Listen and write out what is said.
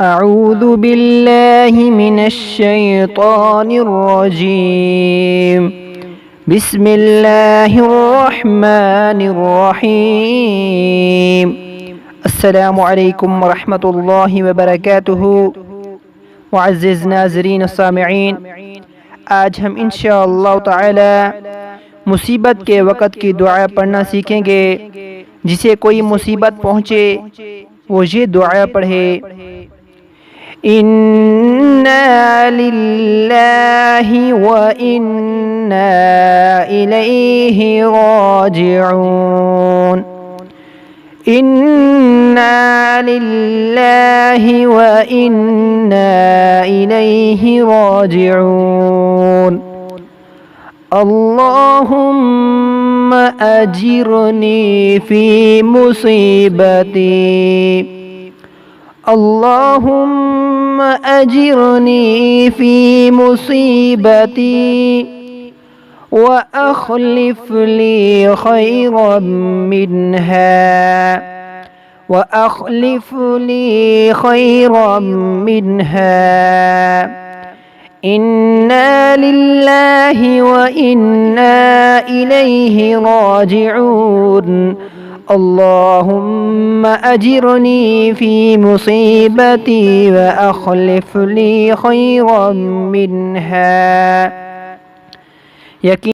أعوذ بالله من الشيطان الرجيم. بسم الله الرحمن الرحيم. السلام عليكم ورحمة الله وبركاته। मुअज़्ज़िज़ नाज़रीन सामिईन, आज हम इंशाअल्लाह ताला मुसीबत के वक़्त की दुआ पढ़ना सीखेंगे। जिसे कोई मुसीबत पहुँचे वो ये दुआ पढ़े, इन्ना लिल्लाहि व इन्ना इलैहि राजिऊन। इन्ना लिल्लाहि व इन्ना इलैहि राजिऊन। अल्लाहुम्मा अजिरनी फ़ी मुसीबती। अल्लाहुम्मा अजिरनी फ़ी मुसीबती व अख़लिफ़ ली ख़ैरम मिन्हा व अख़लिफ़ ली ख़ैरम मिन्हा। इन्ना लिल्लाहि व इन्ना इलैहि राजिऊन। अल्लाहुम्मा अजिरनी फ़ी मुसीबती व अख़लिफ़ ली ख़ैरम मिन्हा।